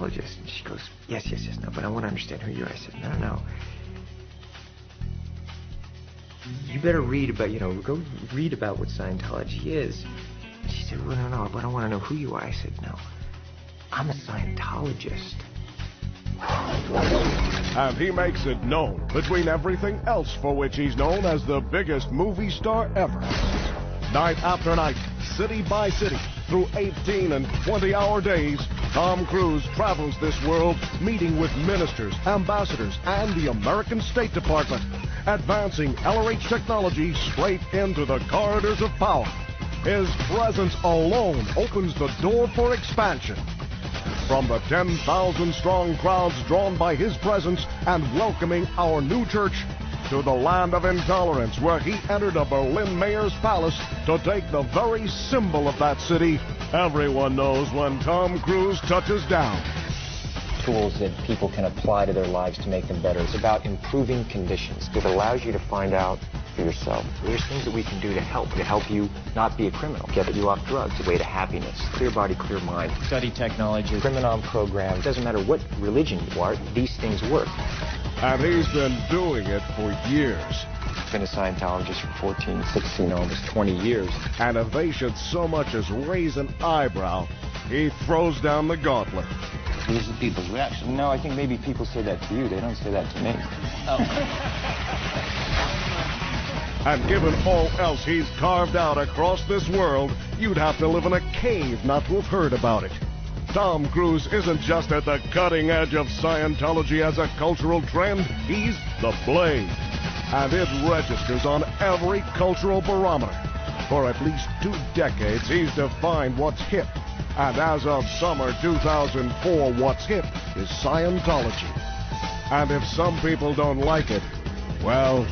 Scientologist. And she goes, yes, no, but I want to understand who you are. I said, no. You better read about, go read about what Scientology is. And she said, well, no, but I want to know who you are. I said, no, I'm a Scientologist. And he makes it known between everything else for which he's known as the biggest movie star ever. Night after night, city by city, through 18 and 20-hour days, Tom Cruise travels this world, meeting with ministers, ambassadors, and the American State Department, advancing LRH technology straight into the corridors of power. His presence alone opens the door for expansion. From the 10,000-strong crowds drawn by his presence and welcoming our new church, to the land of intolerance where he entered a Berlin mayor's palace to take the very symbol of that city, everyone knows when Tom Cruise touches down. Tools that people can apply to their lives to make them better. It's about improving conditions. It allows you to find out for yourself. There's things that we can do to help you not be a criminal, get you off drugs, a way to happiness, clear body, clear mind. Study technology, Criminon program. It doesn't matter what religion you are, these things work. And he's been doing it for years. I've been a Scientologist for 14, 16, almost 20 years. And if they should so much as raise an eyebrow, he throws down the gauntlet. Here's the people's reaction. No, I think maybe people say that to you. They don't say that to me. Oh. And given all else he's carved out across this world, you'd have to live in a cave not to have heard about it. Tom Cruise isn't just at the cutting edge of Scientology as a cultural trend, he's the blade. And it registers on every cultural barometer. For at least 2 decades, he's defined what's hip. And as of summer 2004, what's hip is Scientology. And if some people don't like it, well,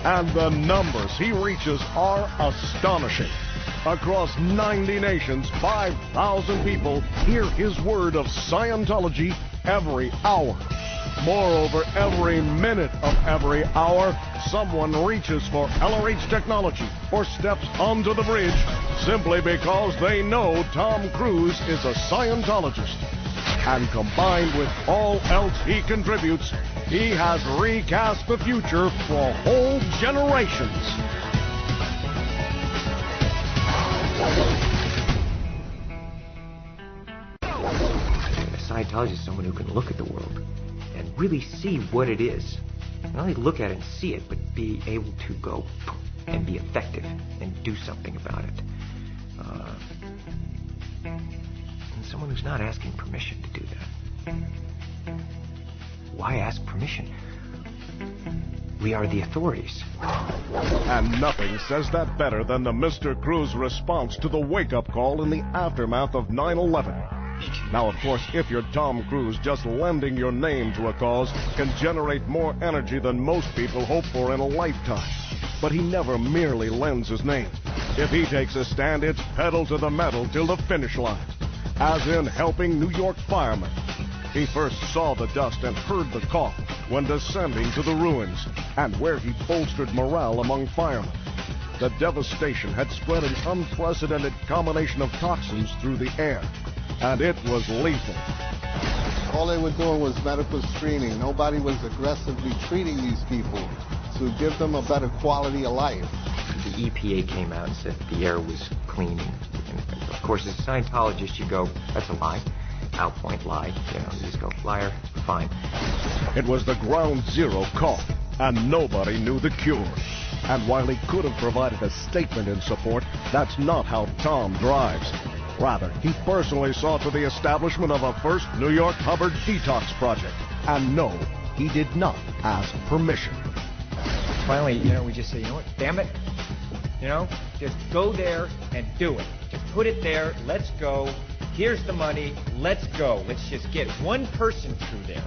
and the numbers he reaches are astonishing. Across 90 nations, 5,000 people hear his word of Scientology every hour. Moreover, every minute of every hour, someone reaches for LRH technology or steps onto the bridge simply because they know Tom Cruise is a Scientologist. And combined with all else he contributes, he has recast the future for whole generations. A Scientologist is someone who can look at the world and really see what it is. Not only look at it and see it, but be able to go and be effective and do something about it. And someone who's not asking permission to do that. Why ask permission? We are the authorities. And nothing says that better than the Mr. Cruise response to the wake-up call in the aftermath of 9/11. Now, of course, if you're Tom Cruise, just lending your name to a cause can generate more energy than most people hope for in a lifetime. But he never merely lends his name. If he takes a stand, it's pedal to the metal till the finish line. As in helping New York firemen. He first saw the dust and heard the cough when descending to the ruins, and where he bolstered morale among firemen. The devastation had spread an unprecedented combination of toxins through the air, and it was lethal. All they were doing was medical screening. Nobody was aggressively treating these people to give them a better quality of life. The EPA came out and said the air was clean. And of course, as a Scientologist, you go, that's a lie. Out point, lie. You just go, liar, fine. It was the ground zero call, and nobody knew the cure. And while he could have provided a statement in support, that's not how Tom drives. Rather, he personally saw to the establishment of a first New York Hubbard detox project. And no, he did not ask permission. Finally, we just say, you know what, damn it. Just go there and do it. Just put it there, let's go. Here's the money, let's go. Let's just get one person through there.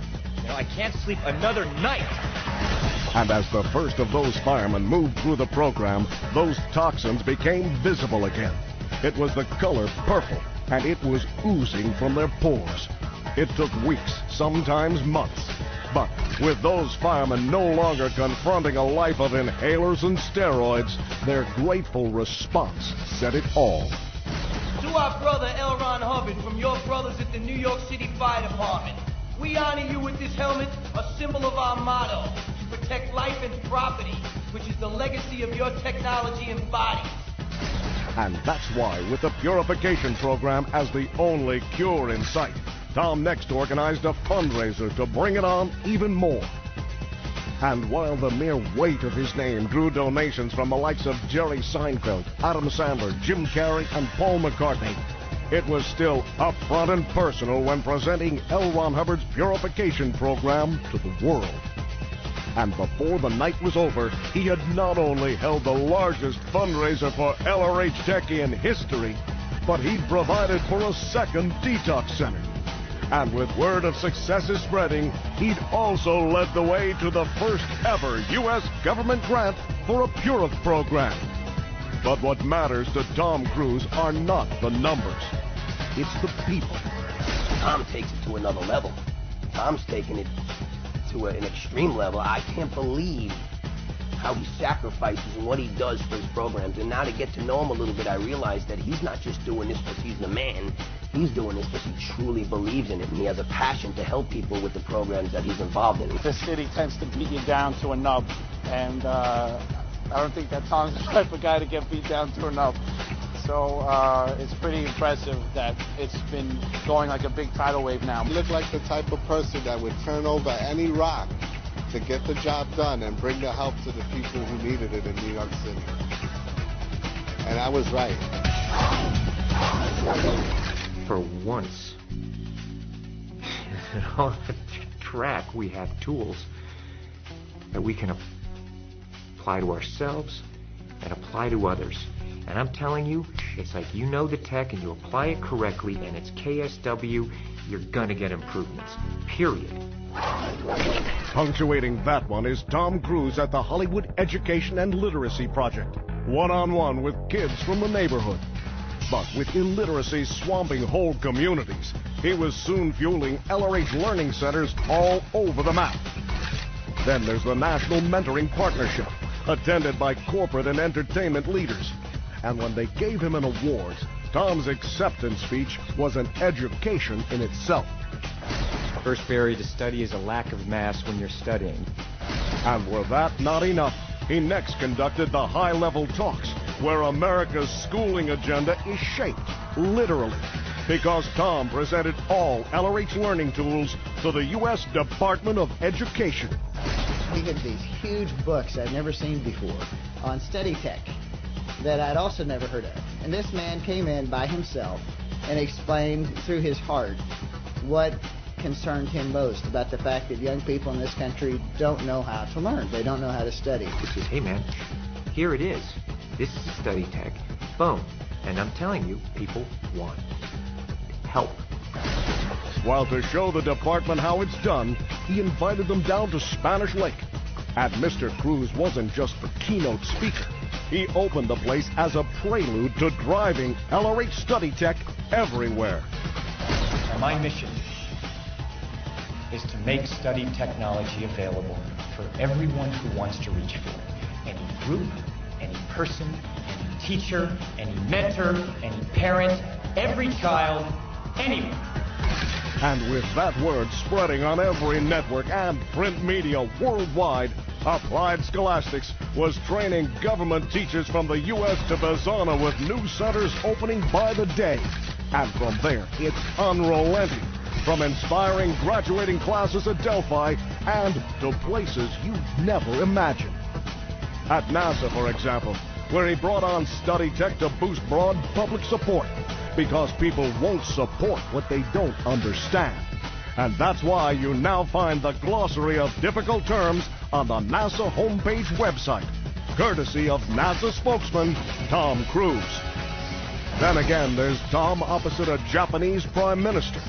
I can't sleep another night. And as the first of those firemen moved through the program, those toxins became visible again. It was the color purple, and it was oozing from their pores. It took weeks, sometimes months. But with those firemen no longer confronting a life of inhalers and steroids, their grateful response said it all. Do our brother L. Ron Hubbard from your brothers at the New York City Fire Department. We honor you with this helmet, a symbol of our motto, to protect life and property, which is the legacy of your technology embodied. And that's why, with the purification program as the only cure in sight, Tom next organized a fundraiser to bring it on even more. And while the mere weight of his name drew donations from the likes of Jerry Seinfeld, Adam Sandler, Jim Carrey, and Paul McCartney, it was still upfront and personal when presenting L. Ron Hubbard's purification program to the world. And before the night was over, he had not only held the largest fundraiser for LRH Tech in history, but he'd provided for a second detox center. And with word of successes spreading, he'd also led the way to the first ever U.S. government grant for a Purif program. But what matters to Tom Cruise are not the numbers. It's the people. Tom takes it to another level. Tom's taking it to an extreme level. I can't believe how he sacrifices and what he does for his programs. And now to get to know him a little bit, I realize that he's not just doing this because he's the man. He's doing this because he truly believes in it, and he has a passion to help people with the programs that he's involved in. The city tends to beat you down to a nub, and I don't think that Tom's the type of guy to get beat down to a nub. So it's pretty impressive that it's been going like a big tidal wave now. You look like the type of person that would turn over any rock to get the job done and bring the help to the people who needed it in New York City. And I was right. For once, on the track, we have tools that we can apply to ourselves and apply to others. And I'm telling you, it's like you know the tech and you apply it correctly and it's KSW, you're gonna get improvements. Period. Punctuating that one is Tom Cruise at the Hollywood Education and Literacy Project, one-on-one with kids from the neighborhood. But with illiteracy swamping whole communities, he was soon fueling LRH learning centers all over the map. Then there's the National Mentoring Partnership, attended by corporate and entertainment leaders. And when they gave him an award, Tom's acceptance speech was an education in itself. First barrier to study is a lack of mass when you're studying. And were that not enough, he next conducted the high-level talks, where America's schooling agenda is shaped, literally, because Tom presented all LRH learning tools to the U.S. Department of Education. He had these huge books I'd never seen before on study tech that I'd also never heard of. And this man came in by himself and explained through his heart what concerned him most about the fact that young people in this country don't know how to learn. They don't know how to study. He says, hey man, here it is. This is study tech. Boom. And I'm telling you, people want help. While to show the department how it's done, he invited them down to Spanish Lake. And Mr. Cruise wasn't just the keynote speaker. He opened the place as a prelude to driving LRH study tech everywhere. And my mission is to make study technology available for everyone who wants to reach for it. Any group, any person, any teacher, any mentor, any parent, every child, anyone. And with that word spreading on every network and print media worldwide, Applied Scholastics was training government teachers from the U.S. to Bazana with new centers opening by the day. And from there, it's unrelenting, from inspiring graduating classes at Delphi and to places you'd never imagined. At NASA, for example, where he brought on study tech to boost broad public support, because people won't support what they don't understand. And that's why you now find the glossary of difficult terms on the NASA homepage website, courtesy of NASA spokesman Tom Cruise. Then again, there's Tom opposite a Japanese prime minister.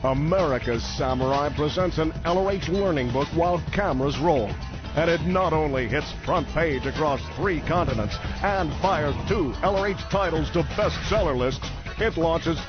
America's Samurai presents an LRH learning book while cameras roll. And it not only hits front page across 3 continents and fires 2 LRH titles to bestseller lists, it launches